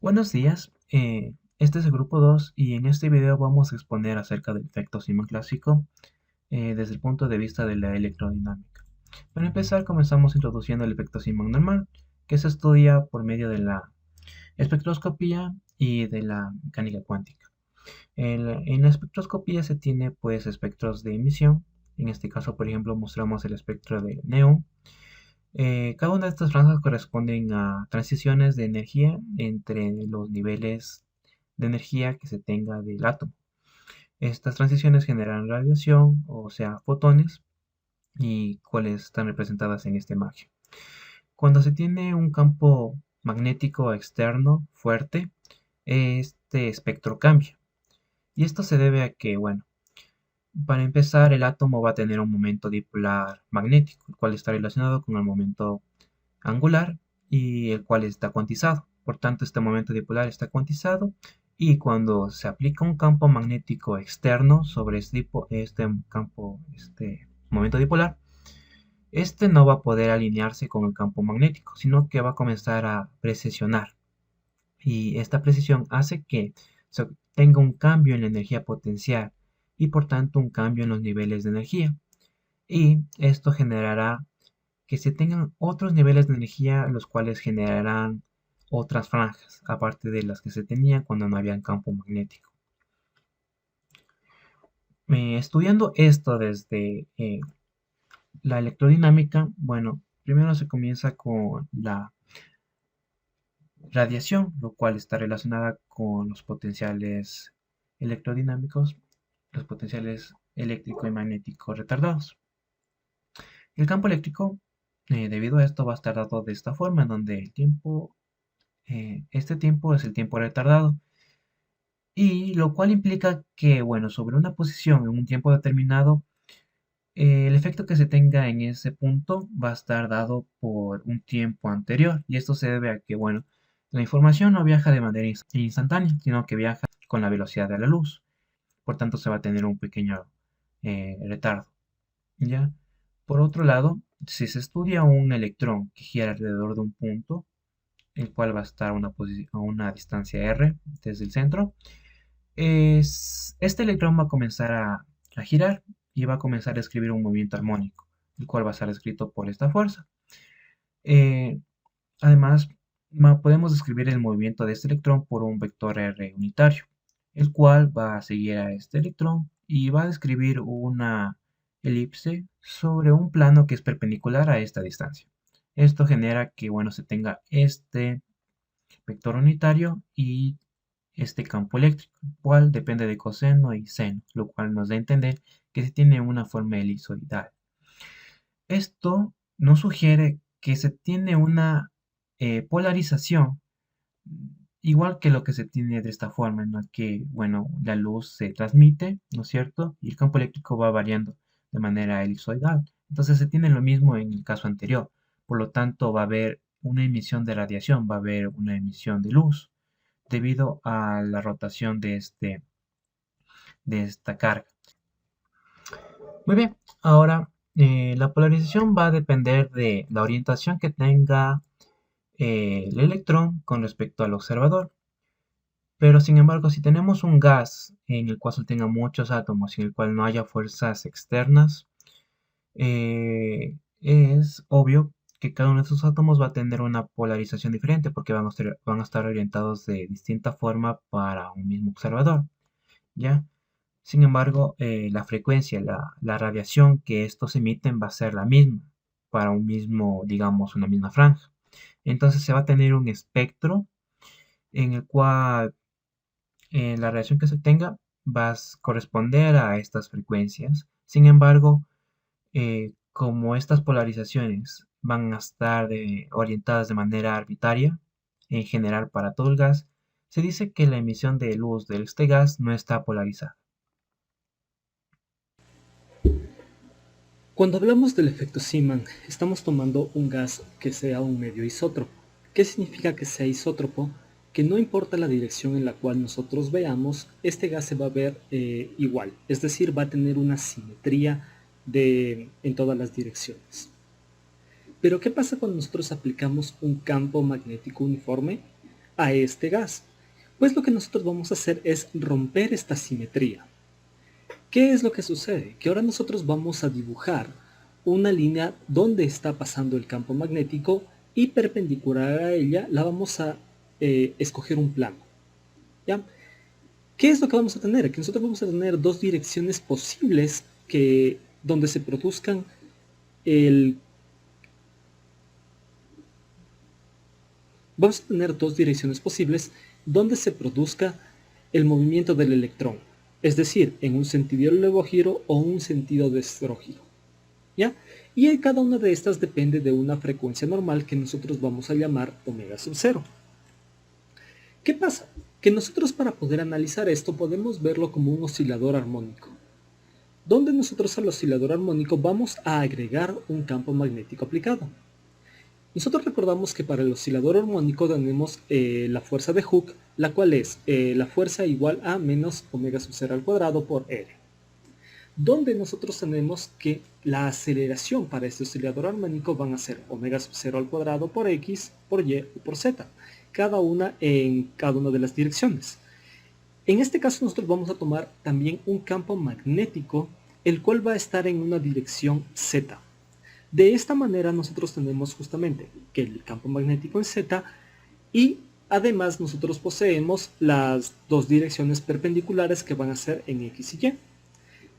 Buenos días, este es el grupo 2 y en este video vamos a exponer acerca del efecto Zeeman clásico desde el punto de vista de la electrodinámica. Para empezar, comenzamos introduciendo el efecto Zeeman normal, que se estudia por medio de la espectroscopía y de la mecánica cuántica. En la espectroscopía se tiene pues espectros de emisión. En este caso, por ejemplo, mostramos el espectro de neón. Cada una de estas franjas corresponden a transiciones de energía entre los niveles de energía que se tenga del átomo. Estas transiciones generan radiación, o sea, fotones, y cuáles están representadas en este margen. Cuando se tiene un campo magnético externo fuerte, este espectro cambia. Y esto se debe a que, bueno, para empezar, el átomo va a tener un momento dipolar magnético, el cual está relacionado con el momento angular y el cual está cuantizado. Por tanto, este momento dipolar está cuantizado y cuando se aplica un campo magnético externo sobre este campo, este momento dipolar, este no va a poder alinearse con el campo magnético, sino que va a comenzar a precisionar. Y esta precisión hace que se tenga un cambio en la energía potencial y por tanto un cambio en los niveles de energía. Y esto generará que se tengan otros niveles de energía, los cuales generarán otras franjas, aparte de las que se tenían cuando no había campo magnético. Estudiando esto desde la electrodinámica, bueno, primero se comienza con la radiación, lo cual está relacionada con los potenciales electrodinámicos, los potenciales eléctrico y magnético retardados. El campo eléctrico, debido a esto, va a estar dado de esta forma, en donde este tiempo es el tiempo retardado, y lo cual implica que, bueno, sobre una posición en un tiempo determinado, el efecto que se tenga en ese punto va a estar dado por un tiempo anterior, y esto se debe a que, bueno, la información no viaja de manera instantánea, sino que viaja con la velocidad de la luz, por tanto se va a tener un pequeño retardo, ¿ya? Por otro lado, si se estudia un electrón que gira alrededor de un punto, el cual va a estar a una distancia r desde el centro, este electrón va a comenzar a girar y va a comenzar a escribir un movimiento armónico, el cual va a ser escrito por esta fuerza. Eh, Además, podemos describir el movimiento de este electrón por un vector r unitario, el cual va a seguir a este electrón y va a describir una elipse sobre un plano que es perpendicular a esta distancia. Esto genera que, bueno, se tenga este vector unitario y este campo eléctrico, el cual depende de coseno y seno, lo cual nos da a entender que se tiene una forma elipsoidal. Esto nos sugiere que se tiene una polarización igual que lo que se tiene de esta forma, en la que, bueno, la luz se transmite, ¿no es cierto? Y el campo eléctrico va variando de manera elipsoidal. Entonces se tiene lo mismo en el caso anterior. Por lo tanto, va a haber una emisión de radiación, va a haber una emisión de luz debido a la rotación de esta carga. Muy bien, ahora la polarización va a depender de la orientación que tenga el electrón con respecto al observador. Pero sin embargo, si tenemos un gas en el cual tenga muchos átomos y en el cual no haya fuerzas externas, es obvio que cada uno de esos átomos va a tener una polarización diferente porque van a estar orientados de distinta forma para un mismo observador, ¿ya? Sin embargo, la frecuencia, la radiación que estos emiten va a ser la misma para un mismo, digamos, una misma franja. Entonces se va a tener un espectro en el cual la radiación que se tenga va a corresponder a estas frecuencias. Sin embargo, como estas polarizaciones van a estar orientadas de manera arbitraria, en general para todo el gas, se dice que la emisión de luz de este gas no está polarizada. Cuando hablamos del efecto Zeeman, estamos tomando un gas que sea un medio isótropo. ¿Qué significa que sea isótropo? Que no importa la dirección en la cual nosotros veamos, este gas se va a ver igual, es decir, va a tener una simetría en todas las direcciones. Pero ¿qué pasa cuando nosotros aplicamos un campo magnético uniforme? a este gas? Pues lo que nosotros vamos a hacer es romper esta simetría. ¿Qué es lo que sucede? Que ahora nosotros vamos a dibujar una línea donde está pasando el campo magnético y perpendicular a ella la vamos a escoger un plano. ¿Ya? ¿Qué es lo que vamos a tener? Que nosotros vamos a tener dos direcciones posibles donde se produzcan vamos a tener dos direcciones posibles donde se produzca el movimiento del electrón, es decir, en un sentido de levogiro o un sentido de estrógiro. ¿Ya? Y cada una de estas depende de una frecuencia normal que nosotros vamos a llamar omega sub 0. ¿Qué pasa? Que nosotros para poder analizar esto podemos verlo como un oscilador armónico, donde nosotros al oscilador armónico vamos a agregar un campo magnético aplicado. Nosotros recordamos que para el oscilador armónico tenemos la fuerza de Hooke, la cual es la fuerza igual a menos omega sub 0 al cuadrado por R. Donde nosotros tenemos que la aceleración para este oscilador armónico van a ser omega sub 0 al cuadrado por X, por Y o por Z, cada una en cada una de las direcciones. En este caso nosotros vamos a tomar también un campo magnético, el cual va a estar en una dirección Z. De esta manera nosotros tenemos justamente que el campo magnético en Z y además nosotros poseemos las dos direcciones perpendiculares que van a ser en X y Y.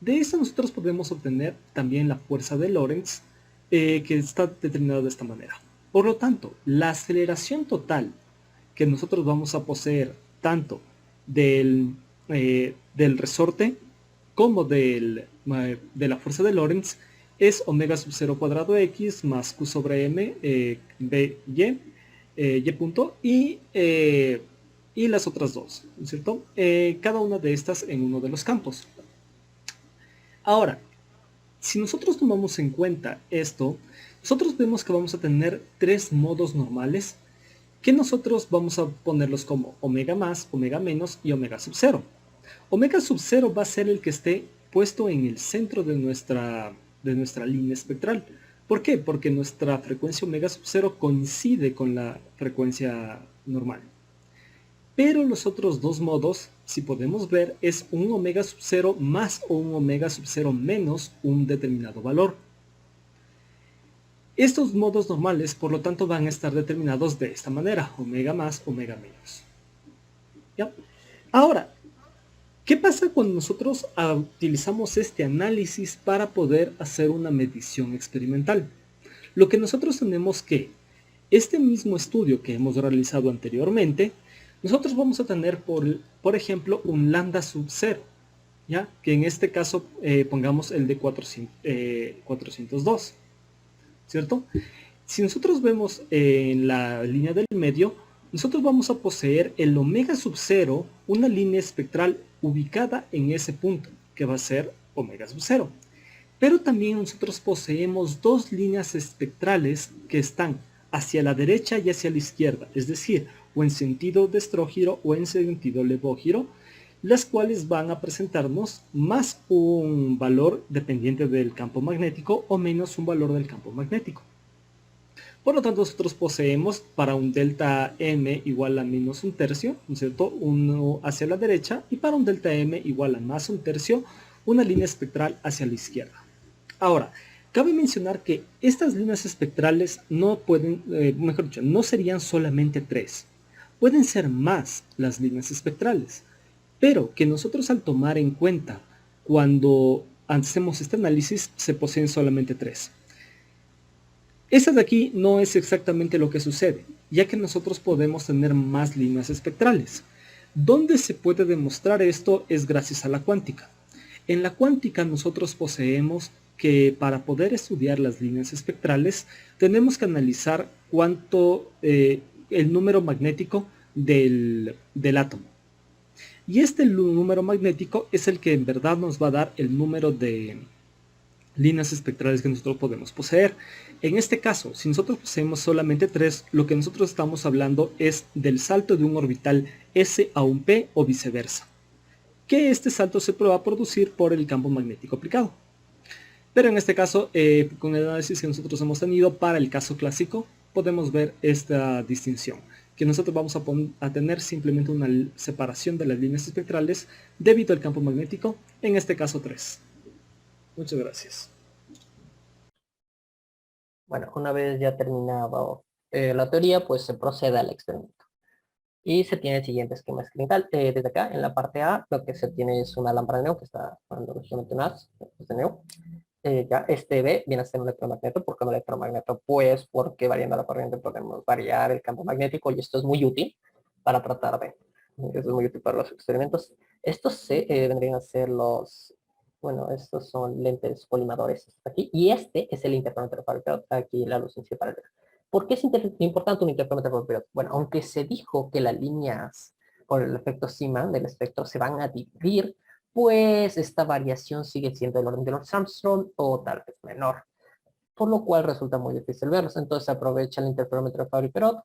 De esta nosotros podemos obtener también la fuerza de Lorentz que está determinada de esta manera. Por lo tanto, la aceleración total que nosotros vamos a poseer tanto del resorte como de la fuerza de Lorentz es omega sub 0 cuadrado X más Q sobre M B, Y punto y las otras dos, ¿no es cierto? Cada una de estas en uno de los campos. Ahora, si nosotros tomamos en cuenta esto, nosotros vemos que vamos a tener tres modos normales que nosotros vamos a ponerlos como omega más, omega menos y omega sub 0. Omega sub 0 va a ser el que esté puesto en el centro de nuestra línea espectral. ¿Por qué? Porque nuestra frecuencia omega sub 0 coincide con la frecuencia normal. Pero los otros dos modos, si podemos ver, es un omega sub 0 más o un omega sub 0 menos un determinado valor. Estos modos normales, por lo tanto, van a estar determinados de esta manera, omega más, omega menos. ¿Ya? Ahora, ¿qué pasa cuando nosotros utilizamos este análisis para poder hacer una medición experimental? Lo que nosotros tenemos que, este mismo estudio que hemos realizado anteriormente, nosotros vamos a tener, por ejemplo, un lambda sub 0, ¿ya? Que en este caso pongamos el de 402, ¿cierto? Si nosotros vemos en la línea del medio, nosotros vamos a poseer el omega sub 0, una línea espectral ubicada en ese punto, que va a ser omega sub 0. Pero también nosotros poseemos dos líneas espectrales que están hacia la derecha y hacia la izquierda, es decir, o en sentido de estrógiro o en sentido levógiro, las cuales van a presentarnos más un valor dependiente del campo magnético o menos un valor del campo magnético. Por lo tanto, nosotros poseemos para un delta M igual a menos un tercio, ¿no es cierto? Uno hacia la derecha, y para un delta M igual a más un tercio, una línea espectral hacia la izquierda. Ahora, cabe mencionar que estas líneas espectrales no pueden, mejor dicho, no serían solamente tres. Pueden ser más las líneas espectrales, pero que nosotros al tomar en cuenta cuando hacemos este análisis se poseen solamente tres. Esta de aquí no es exactamente lo que sucede, ya que nosotros podemos tener más líneas espectrales. ¿Dónde se puede demostrar esto? Es gracias a la cuántica. En la cuántica nosotros poseemos que para poder estudiar las líneas espectrales tenemos que analizar cuánto el número magnético del átomo. Y este número magnético es el que en verdad nos va a dar el número de líneas espectrales que nosotros podemos poseer. En este caso, si nosotros poseemos solamente tres, lo que nosotros estamos hablando es del salto de un orbital S a un P o viceversa, que este salto se va a producir por el campo magnético aplicado. Pero en este caso, con el análisis que nosotros hemos tenido para el caso clásico, podemos ver esta distinción, que nosotros vamos a tener simplemente una separación de las líneas espectrales debido al campo magnético, en este caso 3. Muchas gracias. Bueno, una vez ya terminado la teoría, pues se procede al experimento. Y se tiene el siguiente esquema experimental. Desde acá, en la parte A, lo que se tiene es una lámpara de neo que está dando lógicamente un haz de neo. Ya este B viene a ser un electromagneto. ¿Por qué un electromagneto? Pues porque variando la corriente podemos variar el campo magnético y esto es muy útil para tratar de... Esto es muy útil para los experimentos. Estos C vendrían a ser los... Bueno, estos son lentes colimadores aquí. Y este es el interferómetro fabricado. Aquí la luz incidental. ¿Por qué es importante un interferómetro fabricado? Bueno, aunque se dijo que las líneas por el efecto Zeeman del espectro se van a dividir, pues esta variación sigue siendo el orden de Lorentz Armstrong o tal vez menor, por lo cual resulta muy difícil verlos. Entonces se aprovecha el interferómetro de Fabry-Perot,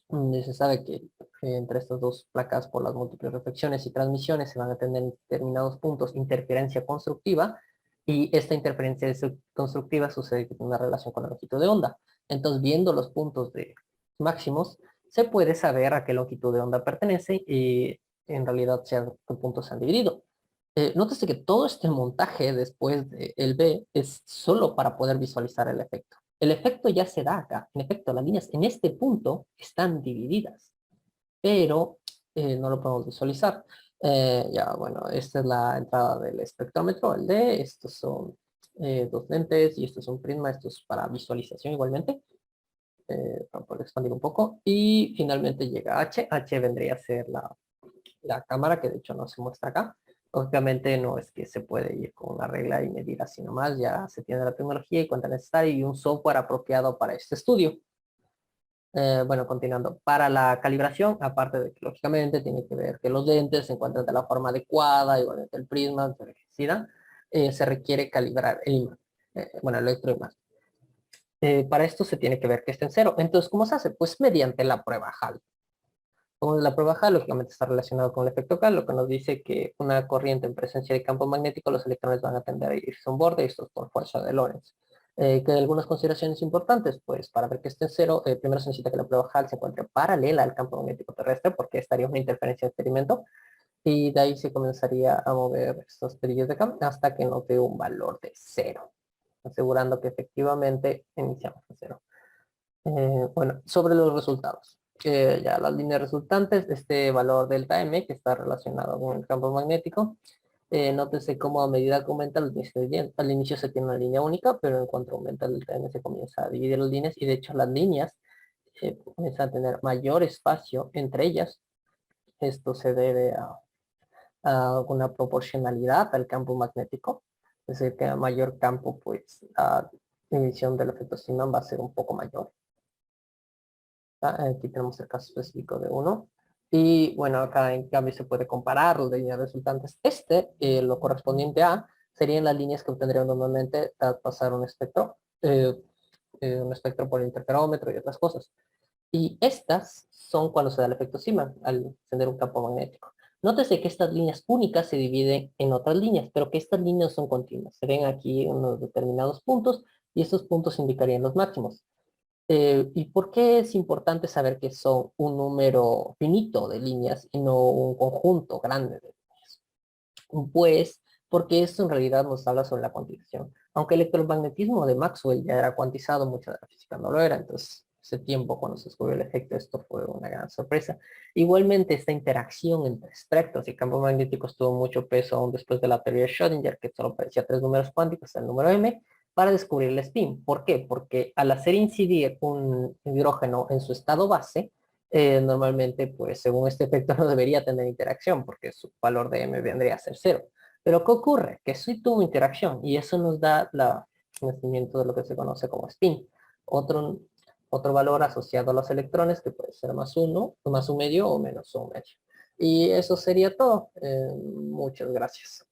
donde se sabe que entre estas dos placas por las múltiples reflexiones y transmisiones se van a tener en determinados puntos interferencia constructiva, y esta interferencia constructiva sucede en una relación con la longitud de onda. Entonces, viendo los puntos de máximos, se puede saber a qué longitud de onda pertenece y en realidad qué puntos se han dividido. Nótese que todo este montaje después del B es solo para poder visualizar el efecto. El efecto ya se da acá. En efecto, las líneas en este punto están divididas, pero no lo podemos visualizar. Ya, bueno, esta es la entrada del espectrómetro, el D. Estos son dos lentes y esto es un prisma. Esto es para visualización igualmente. Para poder expandir un poco. Y finalmente llega H. H vendría a ser la cámara, que de hecho no se muestra acá. Obviamente no es que se puede ir con una regla y medir así nomás, ya se tiene la tecnología y cuenta necesaria y un software apropiado para este estudio. Bueno, continuando. Para la calibración, aparte de que lógicamente tiene que ver que los lentes se encuentren de la forma adecuada, igualmente el prisma, se requiere calibrar el imán, bueno, el electroimán. Para esto se tiene que ver que esté en cero. Entonces, ¿cómo se hace? Pues mediante la prueba Hall. Como la prueba Hall, lógicamente está relacionado con el efecto Hall, lo que nos dice que una corriente en presencia de campo magnético, los electrones van a tender a irse a un borde, y esto es por fuerza de Lorentz. Que hay algunas consideraciones importantes, pues para ver que esté en cero, primero se necesita que la prueba Hall se encuentre paralela al campo magnético terrestre, porque estaría una interferencia de experimento, y de ahí se comenzaría a mover estos perillos de campo hasta que nos dé un valor de cero, asegurando que efectivamente iniciamos en cero. Bueno, sobre los resultados. Ya las líneas resultantes, este valor delta M, que está relacionado con el campo magnético, nótese cómo a medida que aumenta los líneas, al inicio se tiene una línea única, pero en cuanto aumenta el delta M se comienza a dividir las líneas, y de hecho las líneas comienzan a tener mayor espacio entre ellas. Esto se debe a una proporcionalidad al campo magnético, es decir, que a mayor campo, pues la emisión del efecto Zeeman va a ser un poco mayor. Aquí tenemos el caso específico de uno. Y bueno, acá en cambio se puede comparar las líneas resultantes. Lo correspondiente a, serían las líneas que obtendrían normalmente al pasar un espectro por el interferómetro y otras cosas. Y estas son cuando se da el efecto Zeeman, al tener un campo magnético. Nótese que estas líneas únicas se dividen en otras líneas, pero que estas líneas son continuas. Se ven aquí unos determinados puntos, y estos puntos indicarían los máximos. ¿Y por qué es importante saber que son un número finito de líneas y no un conjunto grande de líneas? Pues porque esto en realidad nos habla sobre la cuantización. Aunque el electromagnetismo de Maxwell ya era cuantizado, mucha de la física no lo era. Entonces, ese tiempo cuando se descubrió el efecto, esto fue una gran sorpresa. Igualmente, esta interacción entre espectros y campos magnéticos tuvo mucho peso aún después de la teoría de Schrödinger, que solo parecía tres números cuánticos, el número m, para descubrir el spin. ¿Por qué? Porque al hacer incidir un hidrógeno en su estado base, normalmente, pues según este efecto no debería tener interacción, porque su valor de m vendría a ser cero. Pero ¿qué ocurre? Que sí tuvo interacción, y eso nos da el nacimiento de lo que se conoce como spin. Otro, otro valor asociado a los electrones, que puede ser más uno, más un medio o menos un medio. Y eso sería todo. Muchas gracias.